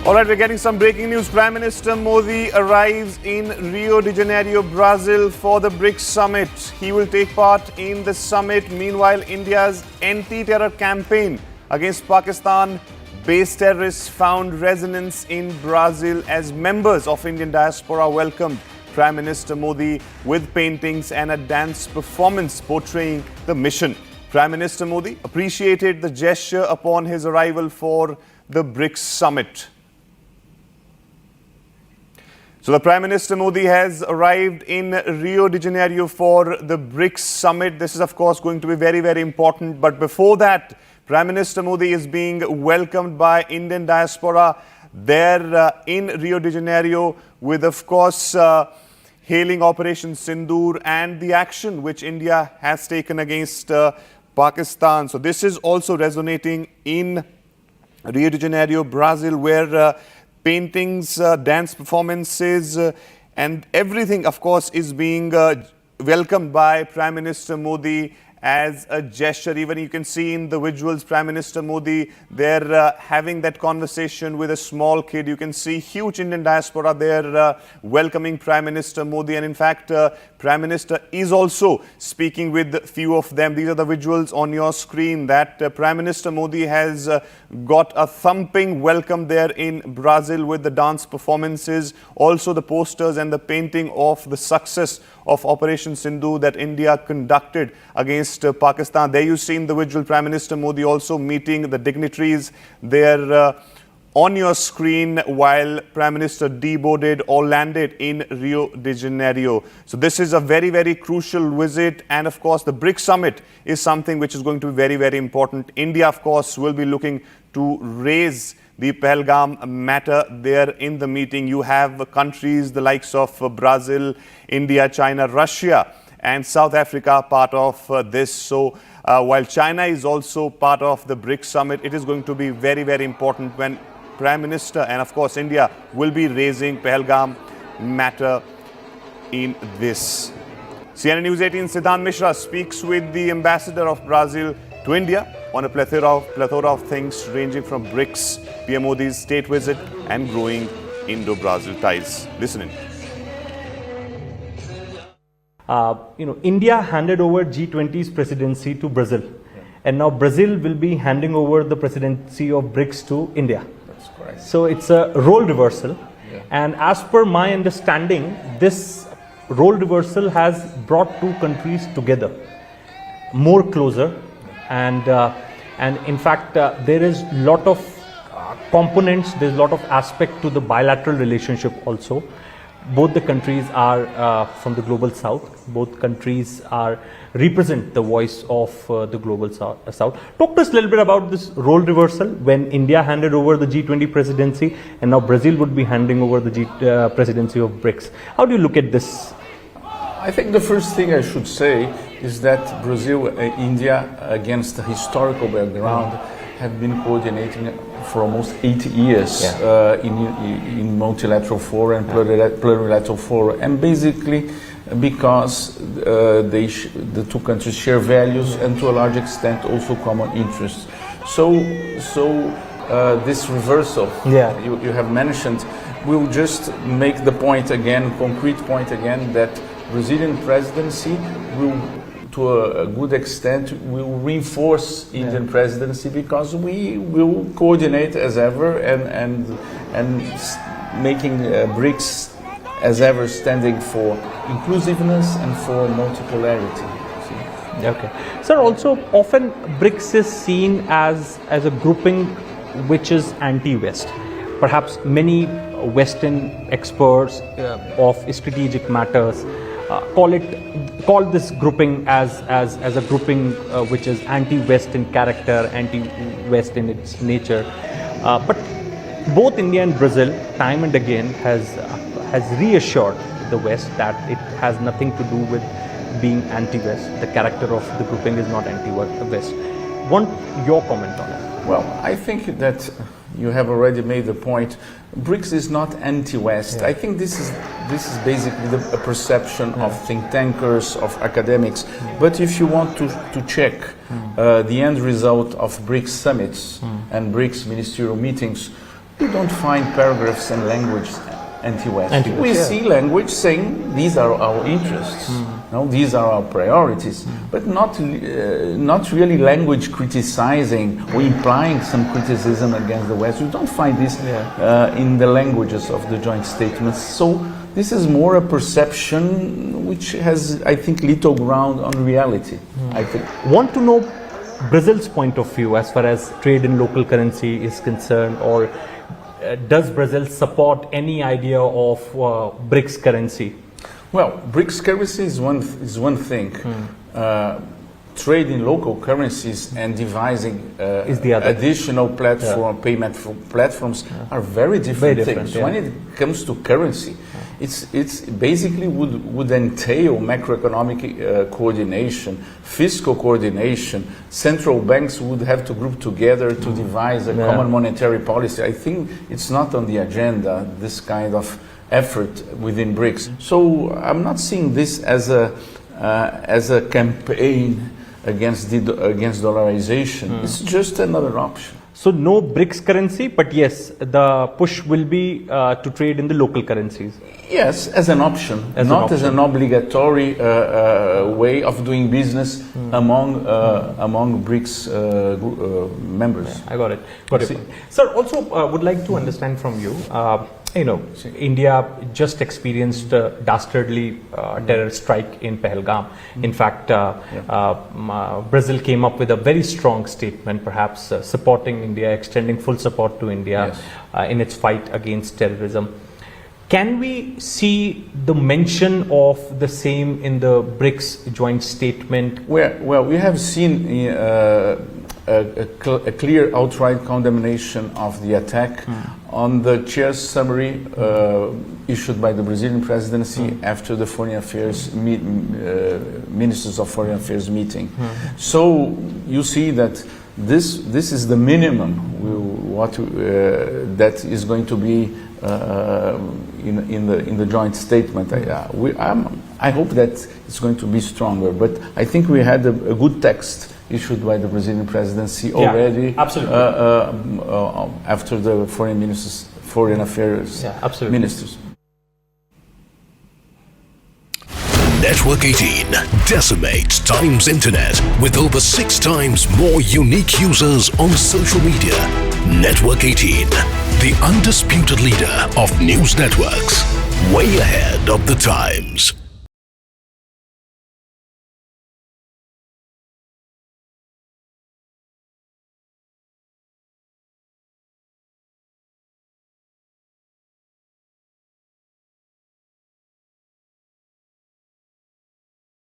All right, we're getting some breaking news. Prime Minister Modi arrives in Rio de Janeiro, Brazil for the BRICS summit. He will take part in the summit. Meanwhile, India's anti-terror campaign against Pakistan-based terrorists found resonance in Brazil as members of Indian diaspora welcomed Prime Minister Modi with paintings and a dance performance portraying the mission. Prime Minister Modi appreciated the gesture upon his arrival for the BRICS summit. So the Prime Minister Modi has arrived in Rio de Janeiro for the BRICS summit. This is of course going to be very, very important. But before that, Prime Minister Modi is being welcomed by Indian diaspora there in Rio de Janeiro with of course hailing Operation Sindoor and the action which India has taken against Pakistan. So this is also resonating in Rio de Janeiro, Brazil, where paintings, dance performances and everything of course is being welcomed by Prime Minister Modi as a gesture. Even you can see in the visuals Prime Minister Modi there having that conversation with a small kid. You can see huge Indian diaspora there welcoming Prime Minister Modi, and in fact Prime Minister is also speaking with a few of them. These are the visuals on your screen that Prime Minister Modi has got a thumping welcome there in Brazil with the dance performances, also the posters and the painting of the success of Operation Sindoor that India conducted against Pakistan. There you see in the visual Prime Minister Modi also meeting the dignitaries there on your screen while Prime Minister deboarded or landed in Rio de Janeiro. So this is a very, very crucial visit, and of course the BRICS summit is something which is going to be very, very important. India of course will be looking to raise the Pahalgam matter there in the meeting. You have countries the likes of Brazil, India, China, Russia and South Africa part of this. So while China is also part of the BRICS summit, it is going to be very, very important when Prime Minister and of course India will be raising Pahalgam matter in this. CNN News 18 Siddhant Mishra speaks with the ambassador of Brazil to India on a plethora of things ranging from BRICS, PM Modi's state visit and growing Indo-Brazil ties. Listen in. India handed over G20's presidency to Brazil, and now Brazil will be handing over the presidency of BRICS to India. That's correct. So it's a role reversal, and as per my understanding, this role reversal has brought two countries together, more closer. And in fact, there is a lot of components, there's a lot of aspect to the bilateral relationship also. Both the countries are from the global south. Both countries represent the voice of the global south. Talk to us a little bit about this role reversal when India handed over the G20 presidency and now Brazil would be handing over the presidency of BRICS. How do you look at this? I think the first thing I should say is that Brazil and India, against the historical background, have been coordinating for almost 80 years in multilateral fora and plurilateral fora, and basically because the two countries share values and to a large extent also common interests. So this reversal you have mentioned will just make the point again, concrete point again, that Brazilian presidency will, to a good extent, will reinforce Indian presidency, because we will coordinate as ever and making BRICS as ever standing for inclusiveness and for multipolarity. Okay. Sir, also often BRICS is seen as a grouping which is anti-West. Perhaps many Western experts of strategic matters call this grouping as a grouping which is anti-West in character, anti-West in its nature. But both India and Brazil, time and again, has reassured the West that it has nothing to do with being anti-West. The character of the grouping is not anti-West. Want your comment on it? Well, I think that you have already made the point. BRICS is not anti-West. I think this is basically a perception of think tankers, of academics. But if you want to check the end result of BRICS summits and BRICS ministerial meetings, you don't find paragraphs and language anti-West. Anti-West, We yeah. see language saying these are our interests, no, these are our priorities, but not really language criticizing or implying some criticism against the West. You don't find this in the languages of the joint statements. So this is more a perception which has, I think, little ground on reality. I think. Want to know Brazil's point of view as far as trade in local currency is concerned, or does Brazil support any idea of BRICS currency? Well, BRICS currency is one thing. Trade in local currencies and devising Is the other. additional payment platforms are very different things. yeah. When it comes to currency, it's basically would entail macroeconomic coordination, fiscal coordination. Central banks would have to group together to devise a common monetary policy. I think it's not on the agenda, this kind of effort within BRICS. So I'm not seeing this as a campaign against dollarization. It's just another option. So no BRICS currency, but yes, the push will be to trade in the local currencies. Yes, as an option, not as an obligatory way of doing business among BRICS members. I got it. Sir, also would like to understand from you. India just experienced a dastardly terror strike in Pahalgam. In fact, Brazil came up with a very strong statement, perhaps supporting India, extending full support to India in its fight against terrorism. Can we see the mention of the same in the BRICS joint statement? Well, we have seen a clear outright condemnation of the attack on the chair's summary issued by the Brazilian presidency after the foreign affairs ministers of foreign affairs meeting. So you see that this is the minimum that is going to be in the joint statement. I hope that it's going to be stronger, but I think we had a good text issued by the Brazilian presidency already. Absolutely. After the foreign affairs ministers. Network 18 decimates Times Internet with over 6 times more unique users on social media. Network 18, the undisputed leader of news networks, way ahead of the times.